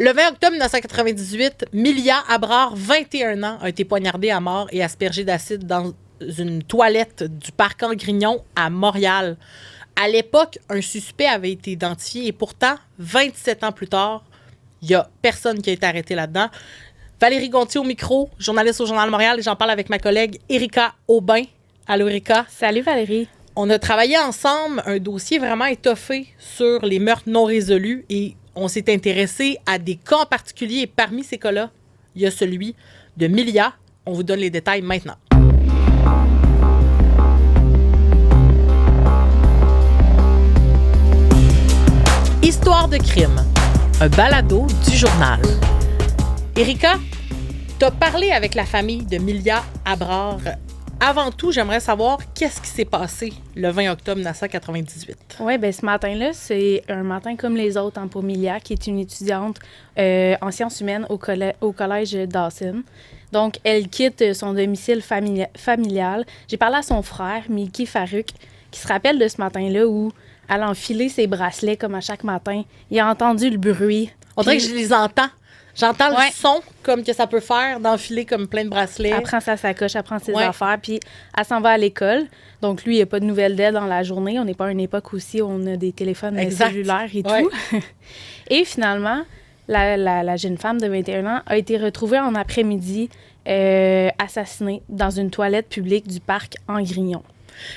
Le 20 octobre 1998, Milia Abrard, 21 ans, a été poignardée à mort et aspergée d'acide dans une toilette du parc Angrignon à Montréal. À l'époque, un suspect avait été identifié et pourtant, 27 ans plus tard, il n'y a personne qui a été arrêté là-dedans. Valérie Gontier au micro, journaliste au Journal de Montréal, et j'en parle avec ma collègue Erika Aubin. Allô, Erika. Salut, Valérie. On a travaillé ensemble un dossier vraiment étoffé sur les meurtres non résolus et on s'est intéressé à des cas en particulier. Et parmi ces cas-là, il y a celui de Milia. On vous donne les détails maintenant. Histoire de crime, un balado du journal. Erika, tu as parlé avec la famille de Milia Abrard. Avant tout, j'aimerais savoir qu'est-ce qui s'est passé le 20 octobre 1998. Oui, bien ce matin-là, c'est un matin comme les autres pour Milia, qui est une étudiante en sciences humaines au collège Dawson. Donc, elle quitte son domicile familial. J'ai parlé à son frère, Milky Farouk, qui se rappelle de ce matin-là où elle a enfilé ses bracelets comme à chaque matin. Il a entendu le bruit. On dirait que je les entends. J'entends le son comme que ça peut faire d'enfiler comme plein de bracelets. Elle prend sa sacoche, elle prend ses affaires, puis elle s'en va à l'école. Donc, lui, il n'y a pas de nouvelles d'elle dans la journée. On n'est pas à une époque aussi où on a des téléphones cellulaires et tout. Et finalement, la jeune femme de 21 ans a été retrouvée en après-midi assassinée dans une toilette publique du parc Angrignon.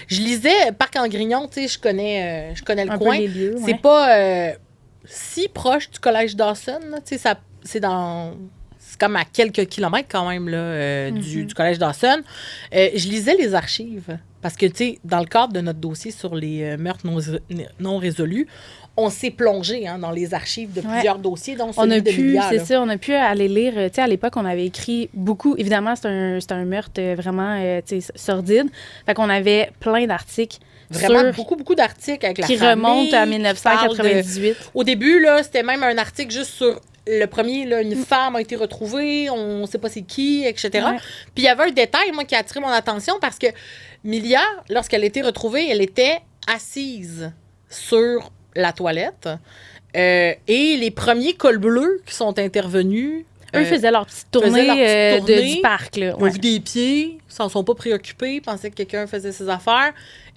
Je lisais Parc Angrignon, tu sais, je connais le un coin. Peu les lieux, c'est pas si proche du collège Dawson, tu sais, c'est comme à quelques kilomètres quand même là, du collège Dawson. Je lisais les archives parce que, tu sais, dans le cadre de notre dossier sur les meurtres non résolus, on s'est plongé dans les archives de plusieurs dossiers, dont celui de Milia. C'est ça, on a pu aller lire. Tu sais, à l'époque, on avait écrit beaucoup. Évidemment, c'est un meurtre vraiment sordide. Fait qu'on avait plein d'articles. Vraiment beaucoup d'articles avec la famille. Qui remontent à 1998. Au début, là, c'était même un article juste sur le premier, là, une femme a été retrouvée, on ne sait pas c'est qui, etc. Ouais. Puis il y avait un détail, moi, qui a attiré mon attention parce que Milia, lorsqu'elle a été retrouvée, elle était assise sur la toilette. Et les premiers cols bleus qui sont intervenus... Eux faisaient leur petite tournée, du parc. Là. Ont vu des pieds, s'en sont pas préoccupés, pensaient que quelqu'un faisait ses affaires.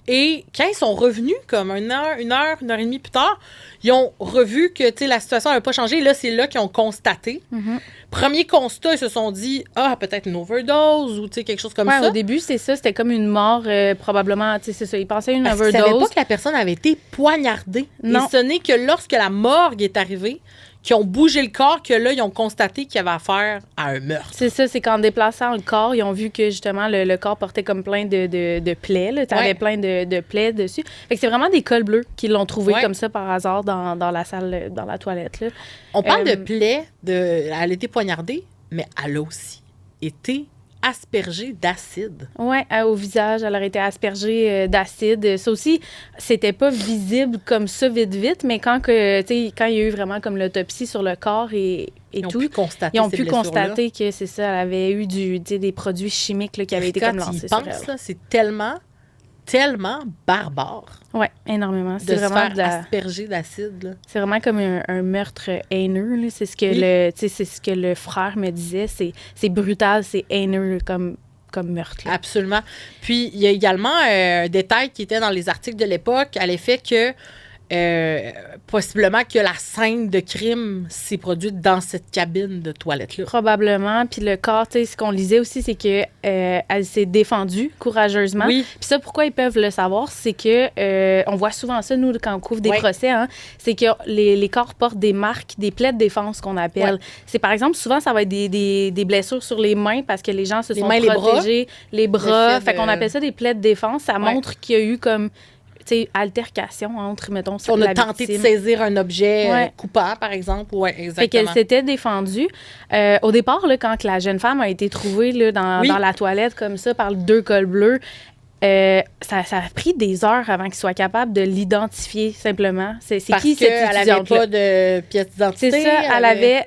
Et quand ils sont revenus, comme une heure et demie plus tard, ils ont revu que la situation n'avait pas changé. Là, c'est là qu'ils ont constaté. Mm-hmm. Premier constat, ils se sont dit, peut-être une overdose ou quelque chose comme ça. Au début, c'est ça. C'était comme une mort, probablement. C'est ça. Ils pensaient à une overdose. Ils ne savaient pas que la personne avait été poignardée. Non. Et ce n'est que lorsque la morgue est arrivée, qui ont bougé le corps, que là, ils ont constaté qu'il y avait affaire à un meurtre. C'est ça, c'est qu'en déplaçant le corps, ils ont vu que, justement, le corps portait comme plein de plaies. Tu avais plein de plaies dessus. Fait que c'est vraiment des cols bleus qui l'ont trouvé comme ça par hasard dans la salle, dans la toilette. Là. On parle de plaies, elle a été poignardée, mais elle a aussi été aspergée d'acide. Oui, au visage, elle aurait été aspergée d'acide. Ça aussi, c'était pas visible comme ça vite, mais quand il y a eu vraiment comme l'autopsie sur le corps et ils ont tout, pu constater ils ont pu constater que c'est ça, elle avait eu des produits chimiques là, qui avaient été comme lancés sur elle. Là, c'est tellement barbare. Oui, énormément. De se faire asperger d'acide. Là. C'est vraiment comme un meurtre haineux. Là. C'est ce que le frère me disait. C'est brutal, c'est haineux comme meurtre. Là. Absolument. Puis, il y a également un détail qui était dans les articles de l'époque à l'effet que possiblement que la scène de crime s'est produite dans cette cabine de toilette-là. Probablement. Puis le corps, ce qu'on lisait aussi, c'est que elle s'est défendue courageusement. Oui. Puis ça, pourquoi ils peuvent le savoir, c'est que on voit souvent ça, nous, quand on couvre des procès, c'est que les corps portent des marques, des plaies de défense qu'on appelle. Ouais. C'est par exemple, souvent, ça va être des blessures sur les mains parce que les gens se sont protégés. Les bras. Fait qu'on appelle ça des plaies de défense. Ça montre qu'il y a eu comme altercation entre, mettons, on a tenté de saisir un objet coupant, par exemple. Oui, exactement. Fait qu'elle s'était défendue. Au départ, là, quand la jeune femme a été trouvée là, dans la toilette comme ça par 2 cols bleus, Ça a pris des heures avant qu'il soit capable de l'identifier, simplement. C'est Parce qui cette qu'elle n'avait étudiante-là? pas de pièce d'identité. C'est ça, elle avait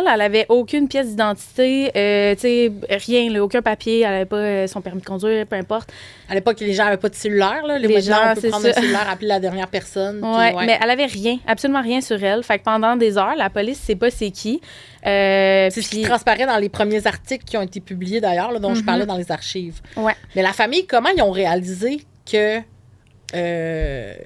elle avait aucune pièce d'identité, tu sais, rien, là, aucun papier, elle avait pas son permis de conduire, peu importe. À l'époque, les gens n'avaient pas de cellulaire. Là. Les Maintenant, gens, on peut c'est prendre ça. un cellulaire, appeler la dernière personne. Ouais, puis, mais elle avait rien, absolument rien sur elle. Fait que pendant des heures, la police sait pas c'est qui. C'est ce qui transparaît dans les premiers articles qui ont été publiés d'ailleurs, là, dont je parlais dans les archives. Ouais. Mais la famille, comment ils ont réalisé que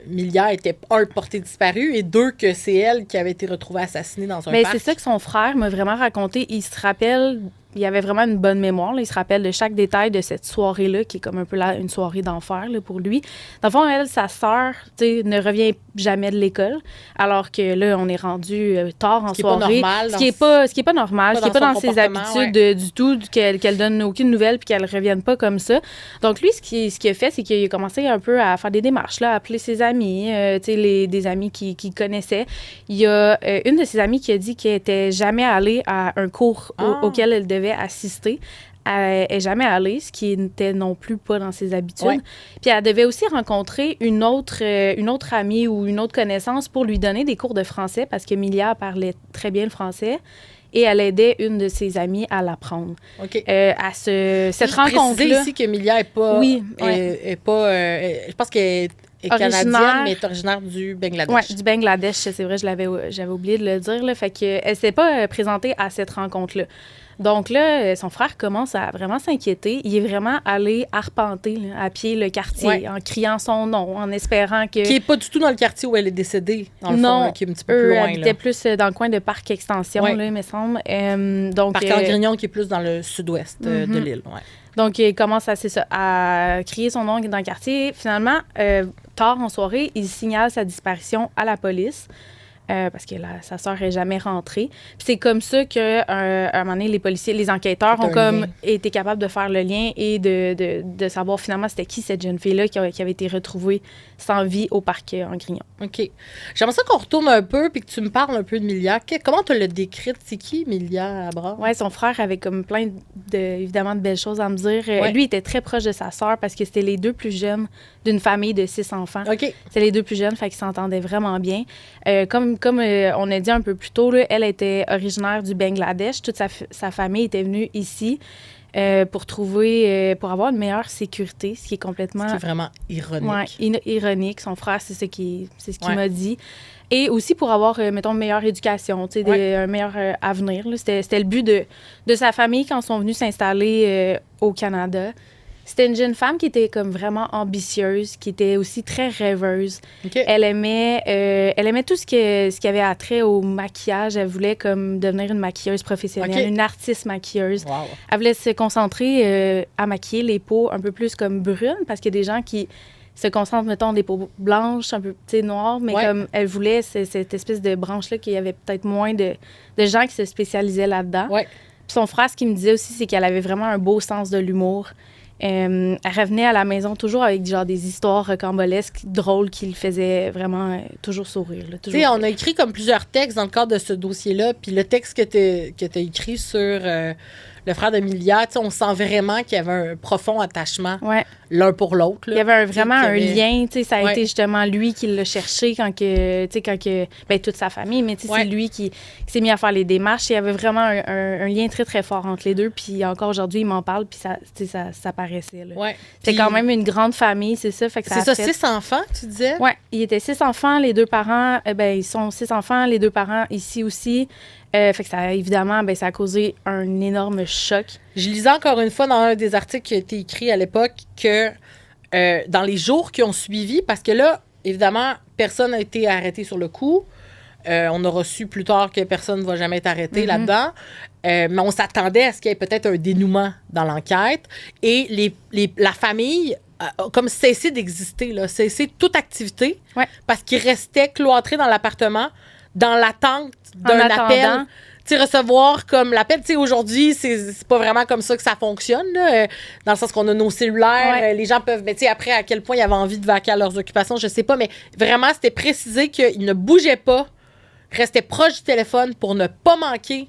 Milia était, un, portée disparue et deux, que c'est elle qui avait été retrouvée assassinée dans un Mais parc? c'est ça que son frère m'a vraiment raconté. Il se rappelle, il avait vraiment une bonne mémoire. Là. Il se rappelle de chaque détail de cette soirée-là, qui est comme un peu une soirée d'enfer là, pour lui. Dans le fond, elle, sa sœur, ne revient jamais de l'école, alors que là, on est rendu tard en soirée. Ce qui est pas normal, ce qui est pas dans ses habitudes du tout, qu'elle donne aucune nouvelle puis qu'elle revienne pas comme ça. Donc lui, ce qu'il a fait, c'est qu'il a commencé un peu à faire des démarches, là, à appeler ses amis, des amis qu'il connaissait. Il y a une de ses amies qui a dit qu'elle était jamais allée à un cours auquel elle devait assister. Elle n'est jamais allée, ce qui n'était non plus pas dans ses habitudes. Ouais. Puis elle devait aussi rencontrer une autre amie ou une autre connaissance pour lui donner des cours de français parce que Milia parlait très bien le français et elle aidait une de ses amies à l'apprendre. OK. À cette rencontre-là... ici que Milia n'est pas... Oui. Je pense qu'elle est canadienne, mais est originaire du Bangladesh. Oui, du Bangladesh, c'est vrai, j'avais oublié de le dire. Là, fait qu'elle ne s'est pas présentée à cette rencontre-là. Donc là, son frère commence à vraiment s'inquiéter. Il est vraiment allé arpenter là, à pied le quartier en criant son nom, en espérant que... Qui n'est pas du tout dans le quartier où elle est décédée, dans le fond, là, qui est un petit peu plus loin. Elle habitait plus dans le coin de Parc Extension, là, il me semble. Parc-en-Grignon, qui est plus dans le sud-ouest de l'île. Ouais. Donc, il commence à crier son nom dans le quartier. Finalement, tard en soirée, il signale sa disparition à la police. Parce que sa sœur n'est jamais rentrée. Puis c'est comme ça qu'à un moment donné, les policiers, les enquêteurs ont comme été capables de faire le lien et de savoir finalement c'était qui cette jeune fille-là qui avait été retrouvée sans vie au parc en Grignon. OK. J'aimerais ça qu'on retourne un peu puis que tu me parles un peu de Milia. Comment tu l'as décrite? C'est qui, Milia Abraham? Oui, son frère avait comme plein, évidemment, de belles choses à me dire. Lui, il était très proche de sa sœur parce que c'était les deux plus jeunes d'une famille de 6 enfants. OK. C'était les deux plus jeunes, fait qu'ils s'entendaient vraiment bien. Comme on a dit un peu plus tôt, là, elle était originaire du Bangladesh. Toute sa famille était venue ici pour avoir une meilleure sécurité, ce qui est complètement... Ce qui est vraiment ironique. Oui, ironique. Son frère, c'est ce qu'il m'a dit. Et aussi pour avoir, mettons, une meilleure éducation, un meilleur avenir. Là. C'était le but de sa famille quand ils sont venus s'installer au Canada. C'était une jeune femme qui était comme vraiment ambitieuse, qui était aussi très rêveuse. Okay. Elle aimait tout ce qui avait attrait au maquillage. Elle voulait comme devenir une maquilleuse professionnelle, une artiste maquilleuse. Wow. Elle voulait se concentrer à maquiller les peaux un peu plus comme brunes, parce qu'il y a des gens qui se concentrent, mettons, des peaux blanches, un peu noires, mais comme elle voulait cette espèce de branche-là, qu'il y avait peut-être moins de gens qui se spécialisaient là-dedans. Ouais. Puis son frère, ce qu'il me disait aussi, c'est qu'elle avait vraiment un beau sens de l'humour. Elle revenait à la maison toujours avec genre des histoires rocambolesques, drôles, qui le faisaient vraiment toujours sourire. Tu sais, on a écrit comme plusieurs textes dans le cadre de ce dossier-là, puis le texte que tu as écrit sur le frère de Milia, on sent vraiment qu'il y avait un profond attachement l'un pour l'autre. Là. Il y avait vraiment un lien. Ça a été justement lui qui l'a cherché quand toute sa famille, mais c'est lui qui s'est mis à faire les démarches. Il y avait vraiment un lien très, très fort entre les deux. Puis encore aujourd'hui, il m'en parle, puis ça paraissait. Là. C'était quand même une grande famille, c'est ça. Fait que c'est ça, 6 enfants, tu disais? Oui, il était 6 enfants, les 2 parents, ils sont 6 enfants, les 2 parents ici aussi. Fait que ça, évidemment, ça a causé un énorme choc. Je lisais encore une fois dans un des articles qui a été écrit à l'époque que dans les jours qui ont suivi, parce que là, évidemment, personne n'a été arrêté sur le coup. On a reçu plus tard que personne ne va jamais être arrêté là-dedans. Mais on s'attendait à ce qu'il y ait peut-être un dénouement dans l'enquête. Et la famille a comme cessé d'exister, là, cessé toute activité parce qu'ils restaient cloîtrés dans l'appartement dans l'attente d'un appel. Tu sais, recevoir comme l'appel. Tu sais, aujourd'hui, c'est pas vraiment comme ça que ça fonctionne, là, dans le sens qu'on a nos cellulaires. Les gens peuvent... Mais tu sais, après, à quel point ils avaient envie de vaquer à leurs occupations, je sais pas. Mais vraiment, c'était précisé qu'ils ne bougeaient pas, restaient proches du téléphone pour ne pas manquer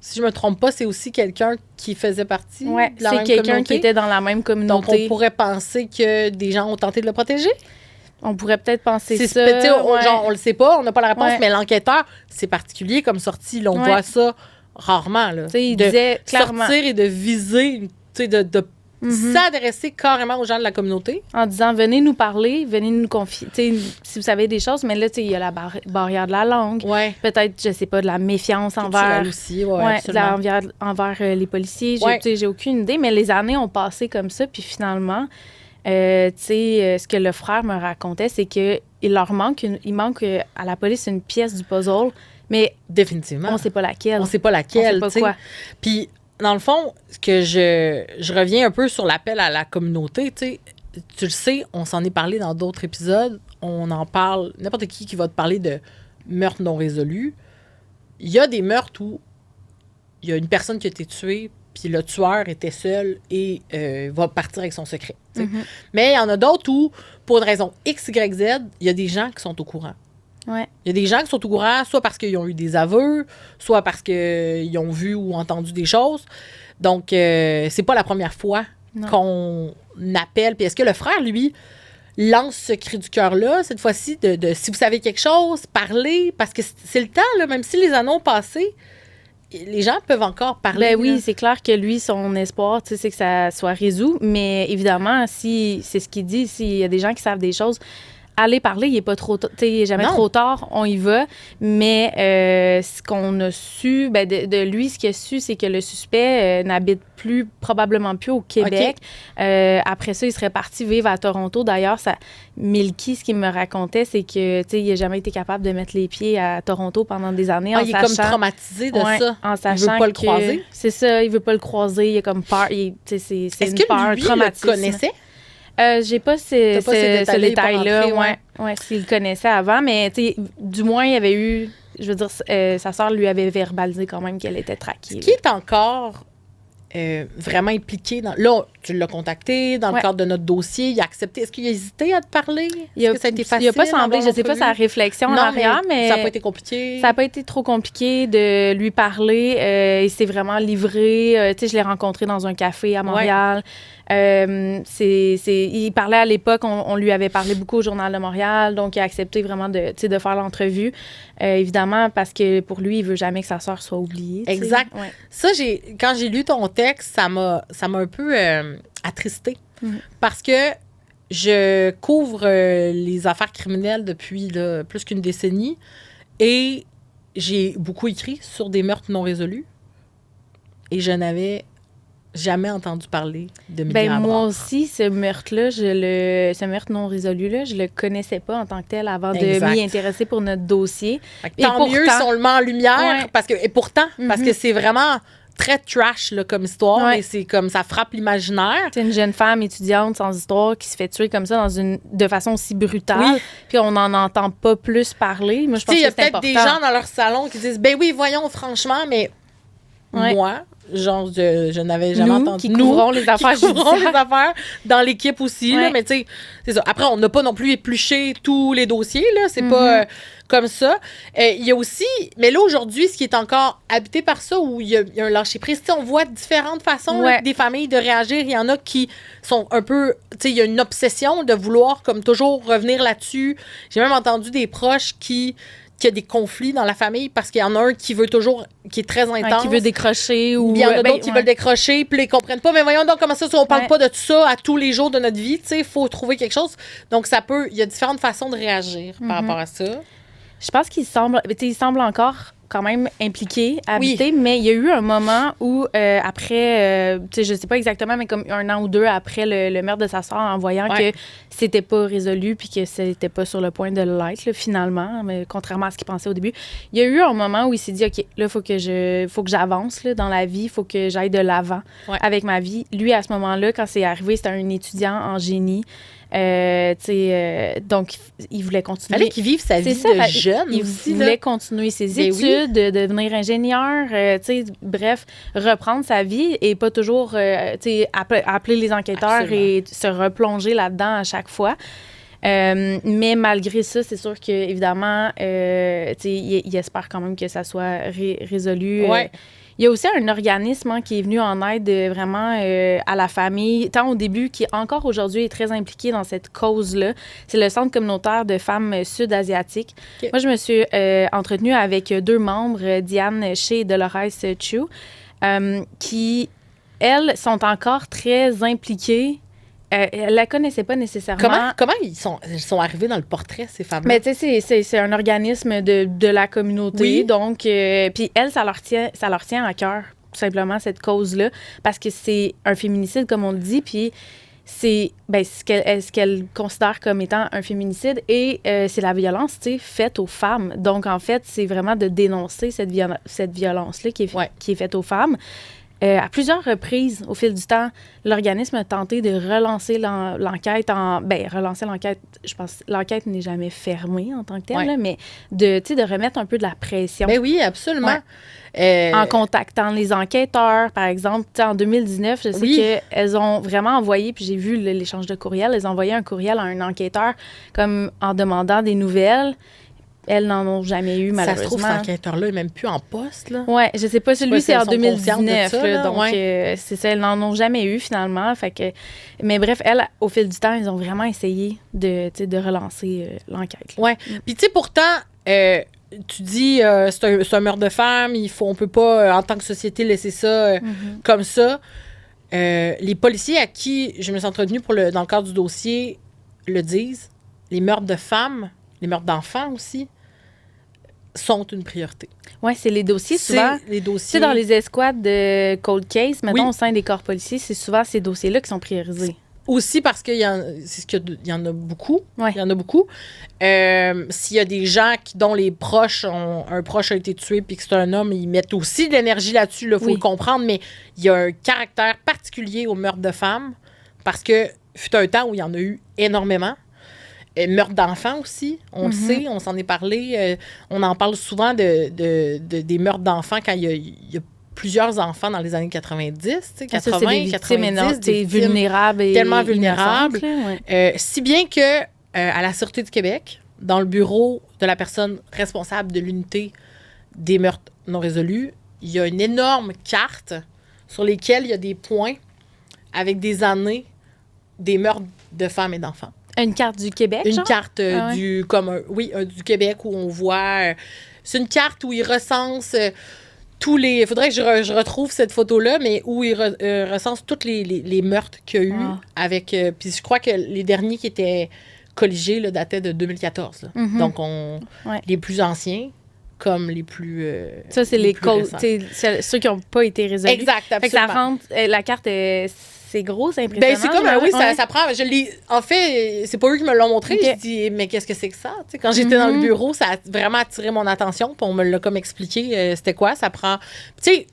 si je me trompe pas, c'est aussi quelqu'un qui faisait partie Oui, de la c'est même quelqu'un communauté. qui était dans la même Donc, communauté. on pourrait penser que des gens ont tenté de le protéger. On pourrait peut-être penser C'est ça. tu sais, ouais. genre, on le sait pas, on n'a pas la réponse, Ouais. mais l'enquêteur, c'est particulier comme sortie. Là, on Ouais. voit ça rarement. Là, Tu sais, il de disait clairement sortir et de viser, tu sais, de Mhm. s'adresser carrément aux gens de la communauté. en disant venez nous parler, venez nous confier. Tu sais, si vous savez des choses, mais là, tu sais, il y a la barrière de la langue. Ouais. Peut-être, je sais pas, de la méfiance envers. Culturel aussi, ouais, Ouais, absolument. envers les policiers. Ouais. Tu sais, j'ai aucune idée, mais les années ont passé comme ça, puis finalement, tu sais, ce que le frère me racontait, c'est que il manque à la police une pièce du puzzle, mais Définitivement. on sait pas laquelle. On sait pas laquelle. On sait pas tu sais. quoi. Puis, dans le fond, ce que je reviens un peu sur l'appel à la communauté, tu le sais, on s'en est parlé dans d'autres épisodes, on en parle, n'importe qui va te parler de meurtres non résolus. Il y a des meurtres où il y a une personne qui a été tuée, puis le tueur était seul et va partir avec son secret. Tu sais. Mhm. Mais il y en a d'autres où, pour une raison X, Y, Z, il y a des gens qui sont au courant. Ouais. Il y a des gens qui sont au courant, soit parce qu'ils ont eu des aveux, soit parce qu'ils ont vu ou entendu des choses. Donc, c'est pas la première fois Non. qu'on appelle. Puis est-ce que le frère, lui, lance ce cri du cœur-là, cette fois-ci, de si vous savez quelque chose, parlez, parce que c'est le temps, là, même si les années ont passé, les gens peuvent encore parler. Ben oui, là. c'est clair que lui, son espoir, tu sais, c'est que ça soit résolu. Mais évidemment, si c'est ce qu'il dit, s'il y a des gens qui savent des choses, allez parler, il n'est pas trop tard. Tu sais, il n'est jamais Non. trop tard, on y va. Mais ce qu'on a su, ben de lui, ce qu'il a su, c'est que le suspect n'habite probablement plus au Québec. Après ça, il serait parti vivre à Toronto. D'ailleurs, Milky, ce qu'il me racontait, c'est que, tu sais, il n'a jamais été capable de mettre les pieds à Toronto pendant des années. Ah, en il est comme sachant- traumatisé de Ouais, ça. en Il sachant veut pas le que- croiser. C'est ça, il veut pas le croiser. Il a comme peur. C'est Est-ce une que peur, lui un traumatisme. le connaissait? J'ai pas T'as pas ces ce détails-là, il est pas détail-là. rentré, Ouais, ouais, s'il le connaissait avant. Mais tu sais, du moins, il y avait eu. Je veux dire, sa sœur lui avait verbalisé quand même qu'elle était traquée. Qui est encore vraiment impliqué dans... Là, tu l'as contacté dans le Ouais. cadre de notre dossier. Il a accepté. Est-ce qu'il a hésité à te parler? Il a, Est-ce que ça a été facile? il a pas semblé, d'avoir je sais pas l'entrevue? sa réflexion en Non, arrière, mais ça n'a pas été compliqué. ça n'a pas été trop compliqué de lui parler. Il s'est vraiment livré. Tu sais, je l'ai rencontré dans un café à Montréal. Il parlait à l'époque, on lui avait parlé beaucoup au Journal de Montréal, donc il a accepté vraiment de faire l'entrevue. Évidemment, parce que pour lui, il veut jamais que sa sœur soit oubliée. tu sais. Exact. Ouais. Ça, quand j'ai lu ton texte, ça m'a un peu attristée. Mhm. Parce que je couvre les affaires criminelles depuis là, plus qu'une décennie et j'ai beaucoup écrit sur des meurtres non résolus et je n'avais jamais entendu parler de Milly Ben, Abrard. moi aussi, ce meurtre-là, ce meurtre non résolu-là, je le connaissais pas en tant que tel avant Exact. de m'y intéresser pour notre dossier. Fait que Et tant mieux pourtant- si on le met en lumière, Ouais. parce que c'est vraiment très trash là, comme histoire Ouais. et c'est comme ça frappe l'imaginaire. C'est une jeune femme étudiante sans histoire qui se fait tuer comme ça de façon aussi brutale. Oui. Puis on n'en entend pas plus parler. Moi, je Tu pense sais, il y que a c'est peut-être important. des gens dans leur salon qui disent ben oui, voyons franchement, mais Ouais. moi, genre je n'avais jamais Nous, entendu qui couvrons les affaires qui couvrons les judiciaires. affaires dans l'équipe aussi là, Ouais. mais tu sais, c'est ça. Après on n'a pas non plus épluché tous les dossiers là, c'est Mm-hmm. pas comme ça. Il y a aussi, mais là aujourd'hui, ce qui est encore habité par ça, où il y a un lâcher-prise, tu sais, on voit différentes façons là, Ouais. des familles de réagir. Il y en a qui sont un peu, tu sais, il y a une obsession de vouloir comme toujours revenir là-dessus. J'ai même entendu des proches qu'il y a des conflits dans la famille parce qu'il y en a un qui veut toujours, qui est très intense. Qui veut décrocher ou. Puis il y en a ben, d'autres qui ouais. veulent décrocher, puis là, ils comprennent pas. Mais voyons donc, comment ça, si on parle Ouais. pas de tout ça à tous les jours de notre vie, tu sais, il faut trouver quelque chose. Donc, il y a différentes façons de réagir par rapport à ça. Je pense qu'il semble encore quand même impliqué, habité, mais il y a eu un moment où, après, tu sais, je sais pas exactement, mais comme 1 an ou 2 après le meurtre de sa soeur, en voyant Ouais. que c'était pas résolu puis que c'était pas sur le point de l'être, là, finalement, mais contrairement à ce qu'il pensait au début, il y a eu un moment où il s'est dit, OK, là, faut que j'avance là, dans la vie, il faut que j'aille de l'avant Ouais. avec ma vie. Lui, à ce moment-là, quand c'est arrivé, c'était un étudiant en génie. Donc, il voulait Il continuer. fallait qu'il vive sa vie C'est ça, de jeune il aussi. voulait Là. continuer ses Ben oui. études, de devenir ingénieur, bref, reprendre sa vie et pas toujours appeler les enquêteurs Absolument. et se replonger là-dedans à chaque fois. Mais malgré ça, c'est sûr qu'évidemment, il espère quand même que ça soit résolu. Ouais. Il y a aussi un organisme qui est venu en aide vraiment à la famille, tant au début qu'encore aujourd'hui est très impliqué dans cette cause-là. C'est le Centre communautaire de femmes sud-asiatiques. Okay. Moi, je me suis entretenue avec 2 membres, Diane Shea et Dolores Chu, qui, elles, sont encore très impliquées. Elle la connaissait pas nécessairement. Comment ils sont arrivés dans le portrait, ces femmes-là? Mais tu sais, c'est un organisme de la communauté. Oui. Donc, puis elles, ça leur tient à cœur, tout simplement, cette cause-là. Parce que c'est un féminicide, comme on le dit, puis c'est ce qu'elle considère comme étant un féminicide et c'est la violence, tu sais, faite aux femmes. Donc, en fait, c'est vraiment de dénoncer cette violence-là qui est faite aux femmes. À plusieurs reprises, au fil du temps, l'organisme a tenté de relancer l'enquête relancer l'enquête, je pense, l'enquête n'est jamais fermée en tant que telle, là, mais de remettre un peu de la pression. Ben oui, absolument. En contactant les enquêteurs, par exemple. En 2019, je sais qu'elles ont vraiment envoyé, puis j'ai vu l'échange de courriels, elles ont envoyé un courriel à un enquêteur comme en demandant des nouvelles. Elles n'en ont jamais eu, malheureusement. Ça se trouve, cet enquêteur-là n'est même plus en poste, là. Oui, je sais pas. Celui, c'est en 2019. Ça, là, donc, c'est ça. Elles n'en ont jamais eu, finalement. Fait que, mais bref, elles, au fil du temps, elles ont vraiment essayé de relancer l'enquête. Oui. Puis, tu sais, pourtant, tu dis, c'est un meurtre de femme, on peut pas, en tant que société, laisser ça comme ça. Les policiers à qui je me suis entretenue dans le cadre du dossier le disent. Les meurtres de femmes, les meurtres d'enfants aussi, sont une priorité. Oui, c'est les dossiers, souvent. Les dossiers. Dans les escouades de cold case, mettons, au sein des corps policiers, c'est souvent ces dossiers-là qui sont priorisés. Aussi parce qu'il y en a beaucoup. Ouais. Il y en a beaucoup. S'il y a des gens dont un proche a été tué puis que c'est un homme, ils mettent aussi de l'énergie là-dessus, il faut le comprendre, mais il y a un caractère particulier au meurtre de femmes parce que fut un temps où il y en a eu énormément. Meurtre d'enfants aussi, on le sait, on s'en est parlé. On en parle souvent des meurtres d'enfants quand il y a plusieurs enfants dans les années 90, 80, c'est des victimes 90. Des vulnérables et tellement vulnérables. Là, si bien que à la Sûreté du Québec, dans le bureau de la personne responsable de l'unité des meurtres non résolus, il y a une énorme carte sur lesquelles il y a des points avec des années des meurtres de femmes et d'enfants. Une carte du Québec, Une carte du Québec où on voit... c'est une carte où il recense tous les... Il faudrait que je retrouve cette photo-là, mais où il recense tous les meurtres qu'il y a eu avec... puis je crois que les derniers qui étaient colligés là, dataient de 2014. Là. Donc, les plus anciens comme les plus ça, c'est les codes, ceux qui n'ont pas été résolus. Exact, absolument. Fait que ça rentre... la carte c'est gros, c'est impressionnant. Ben, c'est comme, ça prend... En fait, c'est pas eux qui me l'ont montré. Okay. Je dis, mais qu'est-ce que c'est que ça? T'sais, quand j'étais dans le bureau, ça a vraiment attiré mon attention. Puis on me l'a comme expliqué, c'était quoi. Ça prend... Tu sais,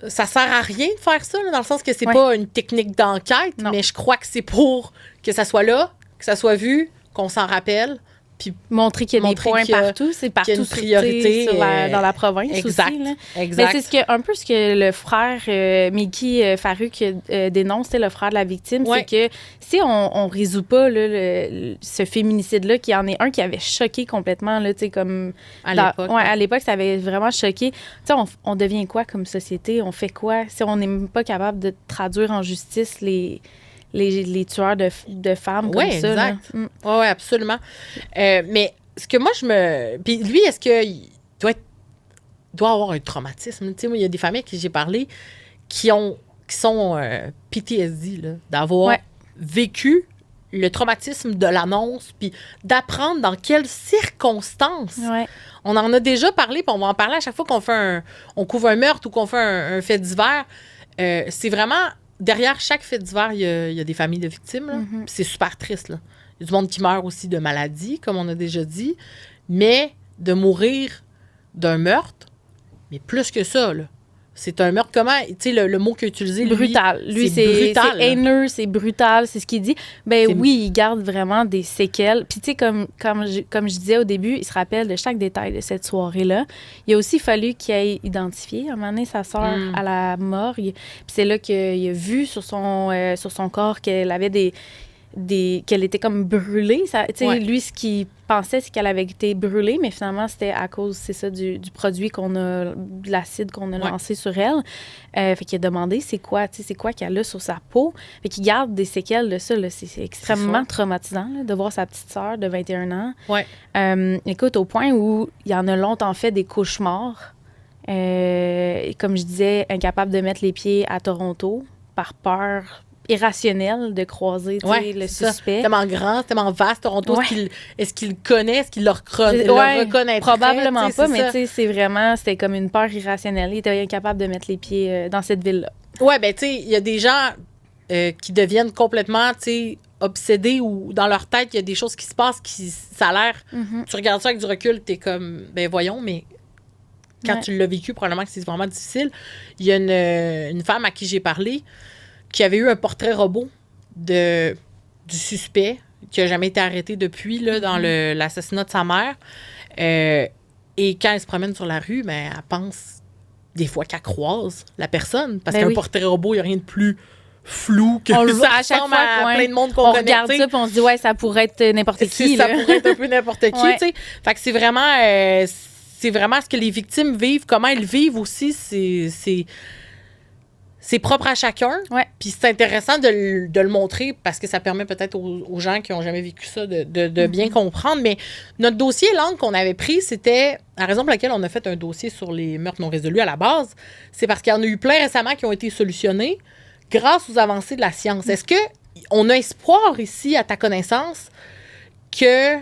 ça sert à rien de faire ça, là, dans le sens que c'est pas une technique d'enquête, mais je crois que c'est pour que ça soit là, que ça soit vu, qu'on s'en rappelle. Puis montrer qu'il y a des points partout, c'est partout une priorité dans la province exact, aussi. Là. Exact. Mais c'est un peu ce que le frère Miki Farouk dénonce, le frère de la victime, c'est que si on résout pas là, ce féminicide-là, qui en est un qui avait choqué complètement, là, comme à l'époque. À l'époque, ça avait vraiment choqué. On devient quoi comme société? On fait quoi? Si on n'est même pas capable de traduire en justice les tueurs de femmes comme ça. Exact. Oui, absolument. Mais ce que moi, Puis lui, est-ce qu'il doit avoir un traumatisme? Tu sais, moi, il y a des familles à qui j'ai parlé qui sont PTSD, là, d'avoir vécu le traumatisme de l'annonce, puis d'apprendre dans quelles circonstances. Ouais. On en a déjà parlé, puis on va en parler à chaque fois on couvre un meurtre ou qu'on fait un fait divers. C'est vraiment... Derrière chaque fait divers, il y a des familles de victimes. Là. C'est super triste. Là. Il y a du monde qui meurt aussi de maladie, comme on a déjà dit. Mais de mourir d'un meurtre, mais plus que ça, là. C'est un meurtre comment? Tu sais, le mot qu'il a utilisé, brutal. Lui, c'est haineux, c'est brutal, c'est ce qu'il dit. Ben oui, il garde vraiment des séquelles. Puis tu sais, comme je disais au début, il se rappelle de chaque détail de cette soirée-là. Il a aussi fallu qu'il ait identifié, à un moment donné, sa sœur à la morgue. Puis c'est là qu'il a vu sur son corps qu'elle avait qu'elle était comme brûlée. Ouais. Lui, ce qu'il pensait, c'est qu'elle avait été brûlée, mais finalement, c'était à cause, c'est ça, du produit de l'acide qu'on a lancé sur elle. Fait qu'il a demandé c'est quoi qu'elle a sur sa peau. Fait qu'il garde des séquelles de ça. Là. C'est extrêmement traumatisant là, de voir sa petite sœur de 21 ans. Ouais. Écoute, au point où il en a longtemps fait des cauchemars. Comme je disais, incapable de mettre les pieds à Toronto par peur irrationnelle de croiser le suspect. Tellement grand, tellement vaste, Toronto. Ouais. Est-ce qu'il le connaît? Est-ce qu'il le reconnaîtrait? Probablement pas, mais c'était comme une peur irrationnelle. Il était incapable de mettre les pieds dans cette ville-là. Ouais, ben tu sais, il y a des gens qui deviennent complètement, tu sais, obsédés ou dans leur tête, il y a des choses qui se passent ça a l'air... Tu regardes ça avec du recul, t'es comme, ben voyons, mais... Quand tu l'as vécu, probablement que c'est vraiment difficile. Il y a une femme à qui j'ai parlé qui avait eu un portrait robot du suspect qui n'a jamais été arrêté depuis là, dans l'assassinat de sa mère. Et quand elle se promène sur la rue, ben, elle pense des fois qu'elle croise la personne. Parce qu'un portrait robot, il n'y a rien de plus flou que ça à chaque fois à plein de monde qu'on on connaît. Regarde ça puis on se dit, ça pourrait être n'importe qui. Ça pourrait être un peu n'importe qui. T'sais. Fait que c'est vraiment ce que les victimes vivent, comment elles vivent aussi, c'est propre à chacun. Ouais. Puis c'est intéressant de le montrer parce que ça permet peut-être aux gens qui n'ont jamais vécu ça de bien comprendre. Mais notre dossier l'angle qu'on avait pris, c'était la raison pour laquelle on a fait un dossier sur les meurtres non résolus à la base. C'est parce qu'il y en a eu plein récemment qui ont été solutionnés grâce aux avancées de la science. Est-ce qu'on a espoir ici, à ta connaissance, que...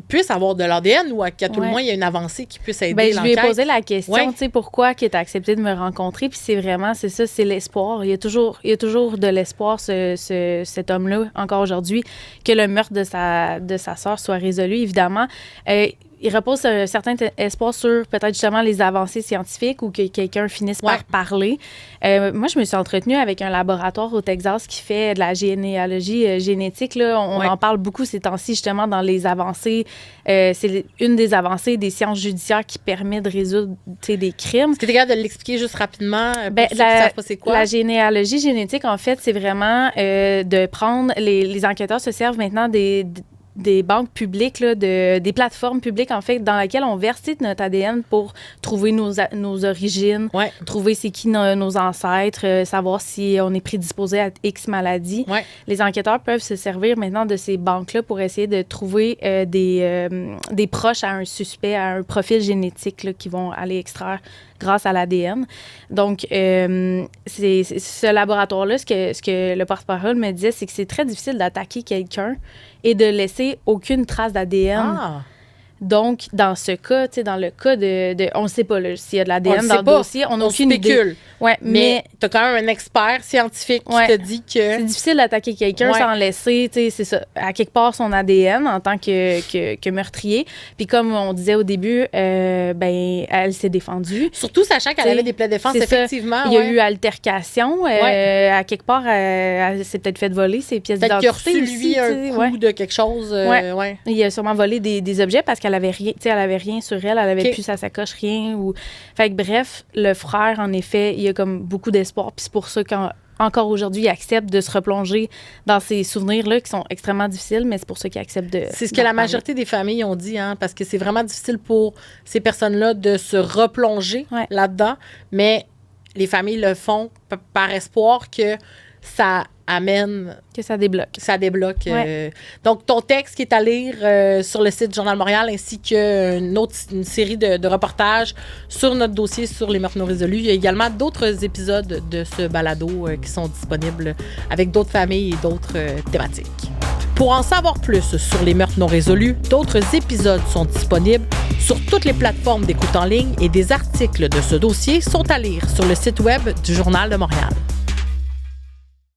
puisse avoir de l'ADN ou qu'à tout le moins, il y a une avancée qui puisse aider l'enquête. Je lui ai posé la question, tu sais, pourquoi il a accepté de me rencontrer. Puis c'est ça, c'est l'espoir. Il y a toujours de l'espoir, cet homme-là, encore aujourd'hui, que le meurtre de sa sœur soit résolu, évidemment. Il repose un certain espoir sur peut-être justement les avancées scientifiques ou que quelqu'un finisse par parler. Moi, je me suis entretenue avec un laboratoire au Texas qui fait de la généalogie génétique. Là. On en parle beaucoup ces temps-ci, justement, dans les avancées. C'est une des avancées des sciences judiciaires qui permet de résoudre des crimes. Est-ce que tu es capable de l'expliquer juste rapidement pour ceux qui savent pas c'est quoi? La généalogie génétique, en fait, c'est vraiment de prendre... Les enquêteurs se servent maintenant des banques publiques, là, des plateformes publiques, en fait, dans lesquelles on verse notre ADN pour trouver nos origines, trouver c'est qui nos ancêtres, savoir si on est prédisposé à X maladie. Ouais. Les enquêteurs peuvent se servir maintenant de ces banques-là pour essayer de trouver des proches à un suspect, à un profil génétique là, qui vont aller extraire grâce à l'ADN. Donc, c'est ce laboratoire-là, ce que le porte-parole me disait, c'est que c'est très difficile d'attaquer quelqu'un et de laisser aucune trace d'ADN. Ah. Donc, dans ce cas, tu sais, dans le cas on ne sait pas s'il y a de l'ADN dans le dossier, on n'a aucune idée. Ouais, mais tu as quand même un expert scientifique qui te dit que... C'est difficile d'attaquer quelqu'un sans laisser, tu sais, c'est ça, à quelque part son ADN en tant que meurtrier. Puis comme on disait au début, elle s'est défendue. Surtout sachant qu'elle avait des plaies de défense, effectivement. Il y a eu altercation. À quelque part, elle s'est peut-être fait voler ses pièces d'identité. Peut-être qu'il a reçu, lui, un coup de quelque chose. Il a sûrement volé des objets parce qu'elle avait rien, elle avait rien sur elle avait plus sa sacoche, rien. Fait que bref, le frère, en effet, il a comme beaucoup d'espoir. Puis c'est pour ça qu'encore aujourd'hui, il accepte de se replonger dans ces souvenirs-là qui sont extrêmement difficiles, mais c'est pour ça qu'il accepte de... C'est ce que la majorité des familles ont dit, parce que c'est vraiment difficile pour ces personnes-là de se replonger là-dedans, mais les familles le font par espoir que ça amène... Que ça débloque. Ça débloque. Donc, ton texte qui est à lire sur le site du Journal de Montréal ainsi qu'une série de reportages sur notre dossier sur les meurtres non résolus. Il y a également d'autres épisodes de ce balado qui sont disponibles avec d'autres familles et d'autres thématiques. Pour en savoir plus sur les meurtres non résolus, d'autres épisodes sont disponibles sur toutes les plateformes d'écoute en ligne et des articles de ce dossier sont à lire sur le site web du Journal de Montréal.